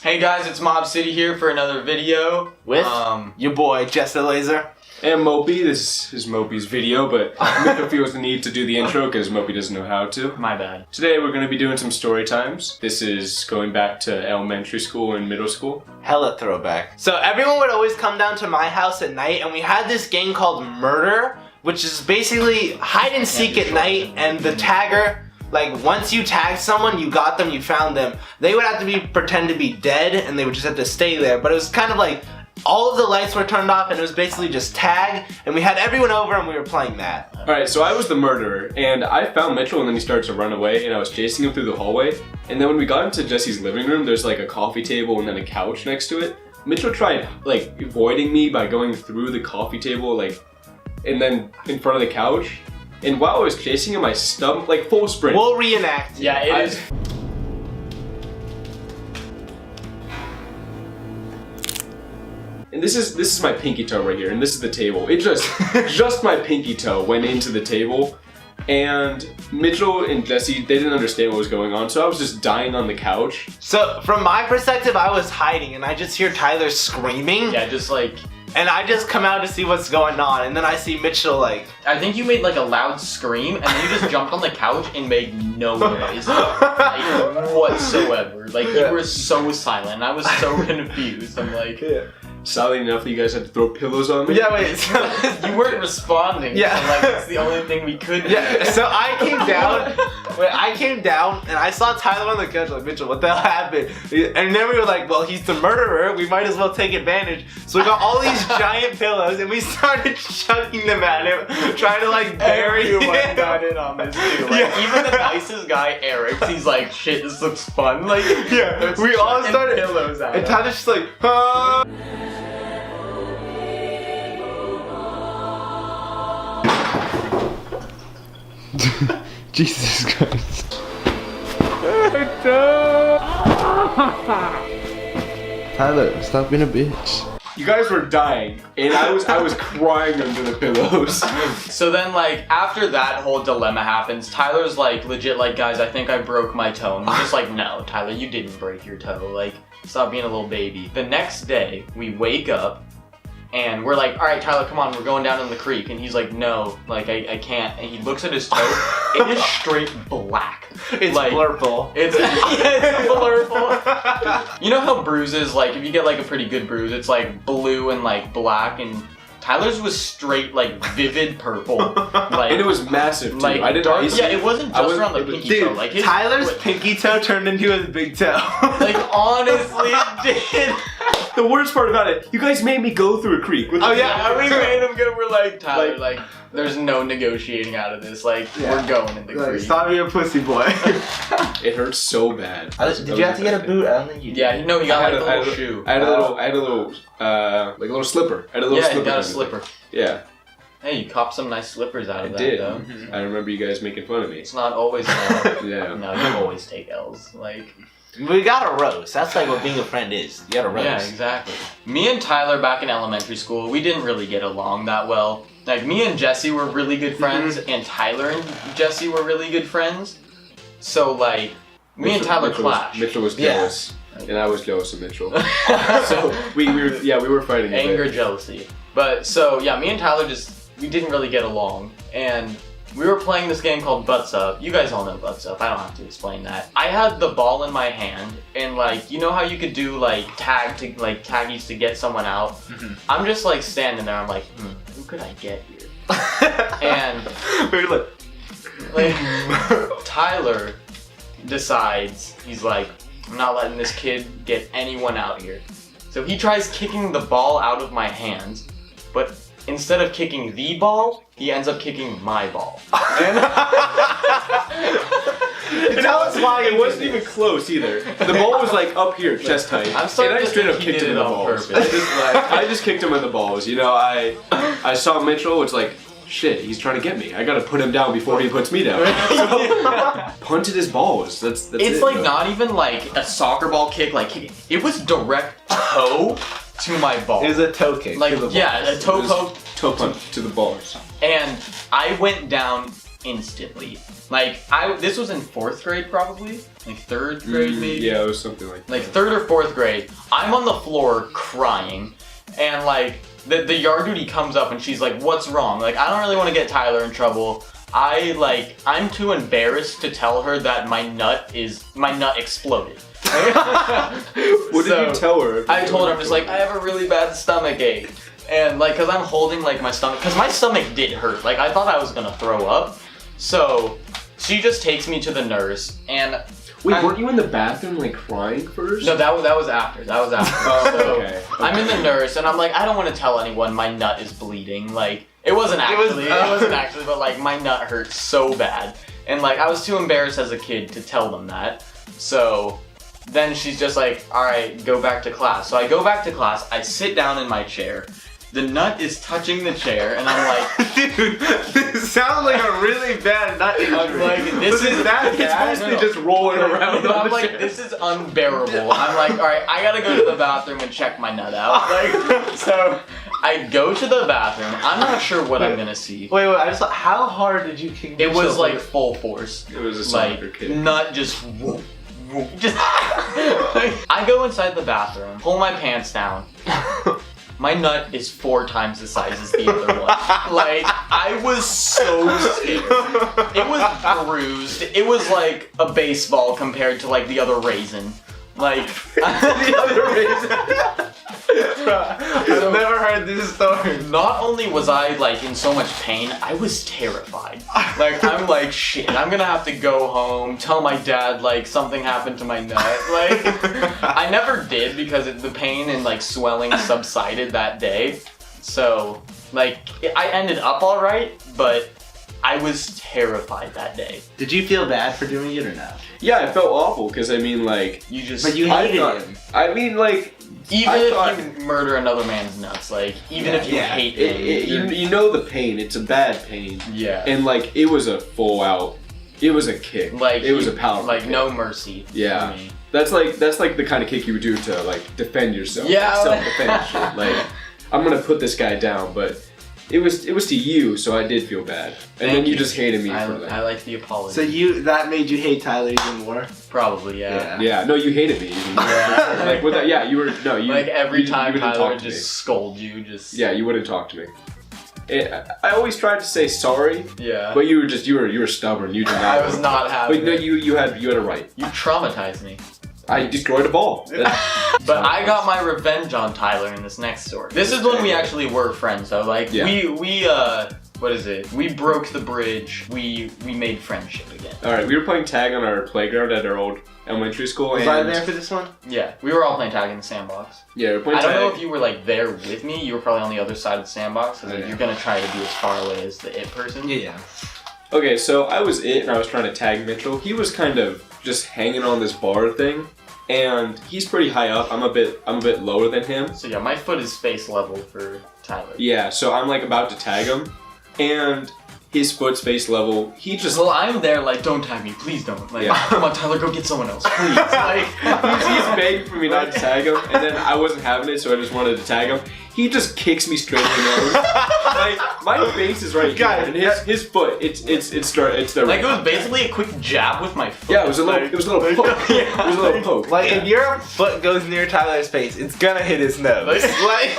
Hey guys, it's Mob City here for another video with your boy Jesse Laser and Mopi. This is Mopi's video, but Mika feels the need to do the intro because Mopi doesn't know how to. My bad. Today we're going to be doing some story times. This is going back to elementary school and middle school. Hella throwback. So everyone would always come down to my house at night, and we had this game called Murder, which is basically hide and seek at night, and the tagger, like, once you tagged someone, you got them, you found them. They would have to pretend to be dead, and they would just have to stay there. But it was kind of like, all of the lights were turned off, and it was basically just tag, and we had everyone over, and we were playing that. Alright, so I was the murderer, and I found Mitchell, and then he started to run away, and I was chasing him through the hallway. And then when we got into Jesse's living room, there's like a coffee table and then a couch next to it. Mitchell tried, like, avoiding me by going through the coffee table, like, and then in front of the couch. And while I was chasing him, I stumped, like, full sprint. We'll reenact. Yeah, it is. And this is my pinky toe right here, and this is the table. It just my pinky toe went into the table. And Mitchell and Jesse, they didn't understand what was going on, so I was just dying on the couch. So, from my perspective, I was hiding, and I just hear Tyler screaming. Yeah, just like... And I just come out to see what's going on, and then I see Mitchell, like... I think you made like a loud scream, and then you just jumped on the couch and made no noise. Like, whatsoever. Like, you were so silent, and I was so confused. I'm like... Yeah. Silent enough that you guys had to throw pillows on me? Yeah, wait, so... You weren't responding. Yeah. So, like, that's the only thing we could do. Yeah, so I came down... Wait, I came down, and I saw Tyler on the couch, like, Mitchell, what the hell happened? And then we were like, well, he's the murderer, we might as well take advantage. So we got all these giant pillows, and we started chucking them at him, trying to, like, bury him. Everyone got in on this, too. Like, Yeah. even the nicest guy, Eric, he's like, shit, this looks fun. Like, Yeah, we all started... pillows out. And Tyler's just like, huh? Jesus Christ. Tyler, stop being a bitch. You guys were dying, and I was crying under the pillows. So then, like, after that whole dilemma happens, Tyler's like, legit, like, guys, I think I broke my toe. And we're just like, no, Tyler, you didn't break your toe. Like, stop being a little baby. The next day, we wake up, and we're like, all right, Tyler, come on, we're going down in the creek. And he's like, no, like, I can't. And he looks at his toe, it is straight black. It's like, blurple. It's, it's blurple. You know how bruises, like, if you get like a pretty good bruise, it's like blue and like black, and Tyler's was straight, like, vivid purple. Like, And it was massive, too. like I didn't dark, ice yeah, it. it wasn't just around the pinky toe. Dude, Like, his, Tyler's pinky toe turned into his big toe. like, honestly, it did. The worst part about it, you guys made me go through a creek. With Oh, yeah, Yeah, we made him go. We're like, Tyler, Like- like, there's no negotiating out of this. Like, Yeah. we're going in the Like, creek. stop being a pussy boy. It hurts so bad. Did you have to get a boot? I don't think you did. Yeah, no, he got like a I little shoe. I had a little, like a little slipper. I had a little Yeah, slipper. he got a kind of slipper. thing. Yeah, Hey, you copped some nice slippers out I of that, did. though. I remember you guys making fun of me. It's not always L. Yeah. No, you always take L's. Like, We got a roast. That's like what being a friend is. You got a roast. yeah, exactly. Me and Tyler back in elementary school, we didn't really get along that well. Like, me and Jesse were really good friends, and Tyler and Jesse were really good friends. So, like, me and Tyler clashed. Mitchell was Yeah. jealous, and I was jealous of Mitchell. So we were fighting. a bit. Anger, jealousy. But, so, yeah, me and Tyler we didn't really get along. And we were playing this game called Butts Up. You guys all know Butts Up. I don't have to explain that. I had the ball in my hand, and, like, you know how you could do, like, taggies to get someone out? I'm just, like, standing there. I'm like, who could I get here? And We were like, Tyler decides, he's like, I'm not letting this kid get anyone out here. So he tries kicking the ball out of my hands, but instead of kicking the ball, he ends up kicking my ball. And Tell us why It wasn't even close either. The ball was like up here, chest height. I'm starting and I to straight think up he kicked did him in it the on balls. purpose. I just kicked him in the balls. You know, I saw Mitchell. It's like, shit, he's trying to get me. I gotta put him down before he puts me down. So, punted his balls. That's it's it, like though. not even like a soccer ball kick. Like, it was direct toe to my ball. It was a toe kick. Like, to the yeah, balls. a toe It was poke. toe punch to the balls. And I went down instantly. Like, this was in 4th grade probably, like 3rd grade maybe. Yeah, it was something like that. Like 3rd or 4th grade. I'm on the floor crying, and like the yard duty comes up and she's like, "What's wrong?" Like, I don't really want to get Tyler in trouble. I'm too embarrassed to tell her that my nut exploded. What did you tell her? I told her, I'm just like, I have a really bad stomach ache. And like, cause I'm holding like my stomach, cause my stomach did hurt. Like, I thought I was gonna throw up. So she just takes me to the nurse, and wait, weren't you in the bathroom like crying first? No, that was after. Oh, So okay. I'm in the nurse, and I'm like, I don't want to tell anyone my nut is bleeding. Like, it wasn't actually, but like my nut hurt so bad, and like I was too embarrassed as a kid to tell them that. So then she's just like, all right, go back to class. So I go back to class. I sit down in my chair. The nut is touching the chair, and I'm like, dude, this sounds like a really bad nut injury. I'm like, this is that It's bad? supposed to be just rolling around. I'm like, this is unbearable. I'm like, all right, I gotta go to the bathroom and check my nut out. Like, so I go to the bathroom. I'm not sure what I'm gonna see. Wait, I just how hard did you kick? It was like full force. It was a Like, soccer kick. nut just whoop, whoop, just. I go inside the bathroom, pull my pants down. My nut is 4 times the size as the other one. Like, I was so scared. It was bruised. It was like a baseball compared to like the other raisin. Like, the other raisin. I've never heard this story. Not only was I like in so much pain, I was terrified. Like, I'm like, shit, I'm gonna have to go home, tell my dad like something happened to my nut. Like, I never did because the pain and like swelling subsided that day. So, like, I ended up all right, but I was terrified that day. Did you feel bad for doing it or not? Yeah, I felt awful because I mean, like, You just, But you hated him. I mean, like, even I if thought- you murder another man's nuts, like, even if you hate him, you know the pain. It's a bad pain. yeah. And like, it was a full out. It was a kick. Like, it was a powerful. Like, kick. no mercy. Yeah. For me. That's like the kind of kick you would do to like defend yourself. Yeah. Self-defense shit. Like, I'm gonna put this guy down, but it was to you, so I did feel bad. And Thank then you you. just hated me I for that. like the apology. So that made you hate Tyler even more? Probably, yeah. Yeah, no, you hated me. Even. Yeah. Like with that, yeah, you were no, you Like every you time wouldn't Tyler talk would to me. just scold you, just Yeah, you wouldn't talk to me. I always tried to say sorry, yeah. but you were stubborn. You did not. I was not happy. But no, you had a right. You traumatized me. I destroyed a ball. But I got my revenge on Tyler in this next story. This is when we actually were friends though. Like Yeah. we what is it? We broke the bridge. We made friendship again. All right, we were playing tag on our playground at our old elementary school. Was and I there for this one? Yeah, we were all playing tag in the sandbox. Yeah, we were playing I tag. don't know if you were like there with me. You were probably on the other side of the sandbox because Yeah. you're gonna try to be as far away as the it person. Yeah. Okay, so I was it, and I was trying to tag Mitchell. He was kind of just hanging on this bar thing, and he's pretty high up. I'm a bit lower than him. So yeah, my foot is face level for Tyler. Yeah, so I'm like about to tag him, and his foot's face level. He just Well, I'm there like, don't tag me, please don't. Like, Yeah. come on, Tyler, go get someone else, please. Like, he's begging for me not to tag him, and then I wasn't having it, so I just wanted to tag him. He just kicks me straight in the nose. Like my face is right here, Guys, and his foot, it's the like it was basically a quick jab with my foot. yeah, it was a little poke. It was a little poke. Like if your foot goes near Tyler's face, it's gonna hit his nose. Like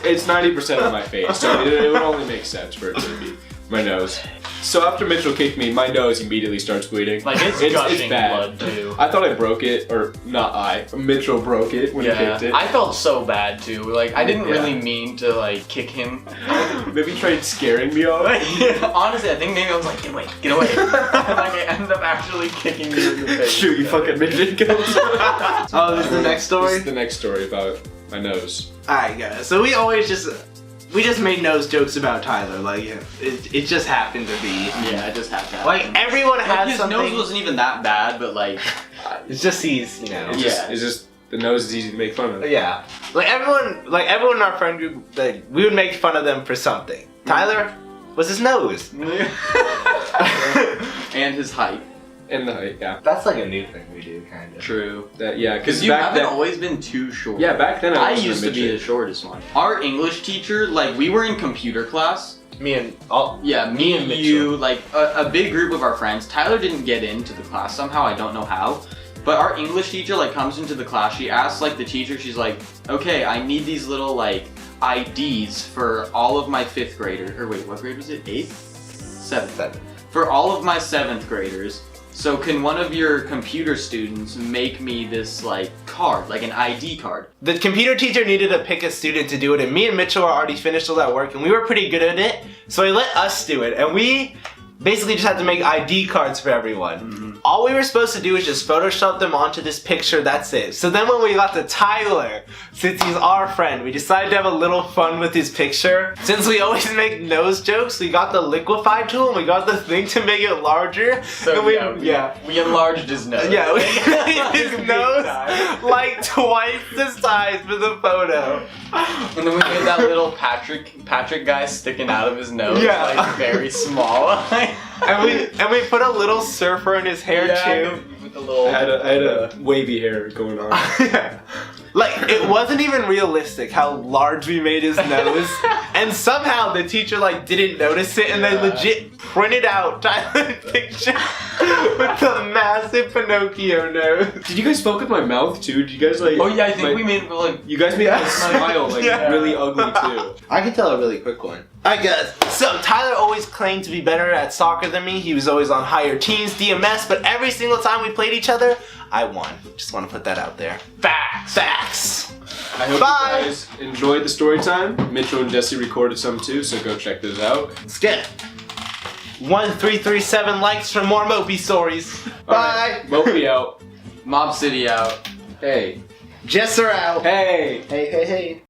It's 90% of my face, so it would only make sense for it to be my nose. So after Mitchell kicked me, my nose immediately starts bleeding. Like it's gushing blood too. I thought I broke it, or not Mitchell broke it when he kicked it. I felt so bad too. Like I didn't Yeah. really mean to like kick him. Maybe he tried scaring me off. Honestly, I think maybe I was like, get away. And like I ended up actually kicking you in the face. Shoot, you fucking midget kills. oh, this is the next This story? is the next story about my nose. Alright guys, so we just made nose jokes about Tyler, like it just happened to be. Yeah, it just had to happen. Like everyone has his something. nose wasn't even that bad, but like It's just he's, you know. It's just the nose is easy to make fun of. Yeah. Like everyone in our friend group, like we would make fun of them for something. Tyler was his nose. and his height. And the height, yeah. That's like a new thing we do, kind of. True. That yeah, Because because you back haven't then. always been too short. Yeah, back then I was used to be the shortest one. Our English teacher, like we were in computer class, Me and all. Yeah, me and Mitchell. you, like a big group of our friends. Tyler didn't get into the class somehow, I don't know how. But our English teacher like comes into the class, she asks like the teacher, she's like, okay, I need these little like IDs for all of my 5th graders, or wait, what grade was it? 8th? 7th. For all of my 7th graders. So can one of your computer students make me this like card, like an ID card? The computer teacher needed to pick a student to do it, and me and Mitchell already finished all that work, and we were pretty good at it, so he let us do it, and we basically just had to make ID cards for everyone. All we were supposed to do was just Photoshop them onto this picture, that's it. So then when we got to Tyler, since he's our friend, we decided to have a little fun with his picture. Since we always make nose jokes, we got the liquefy tool and we got the thing to make it larger. So and we enlarged his nose. Yeah, we made his nose like twice the size for the photo. And then we made that little Patrick guy sticking out of his nose, Yeah. like very small. And we put a little surfer in his hair too. With the little, I had a wavy hair going on. Like, it wasn't even realistic how large we made his nose. And somehow the teacher like didn't notice it and they legit printed out Tyler's picture with the massive Pinocchio nose. Did you guys fuck with my mouth too? Did you guys like? Oh yeah, I think we made like. You guys made my smile like really ugly too. I can tell a really quick one. I guess. So Tyler always claimed to be better at soccer than me. He was always on higher teams, DMS, but every single time we played each other, I won. Just want to put that out there. Facts. I hope Bye. you guys enjoyed the story time. Mitchell and Jesse recorded some too, so go check those out. Let's get it. 1337 likes for more Mopi stories. Bye. Right, Mopi out. Mob City out. Hey. Jesser out. Hey. Hey, hey, hey.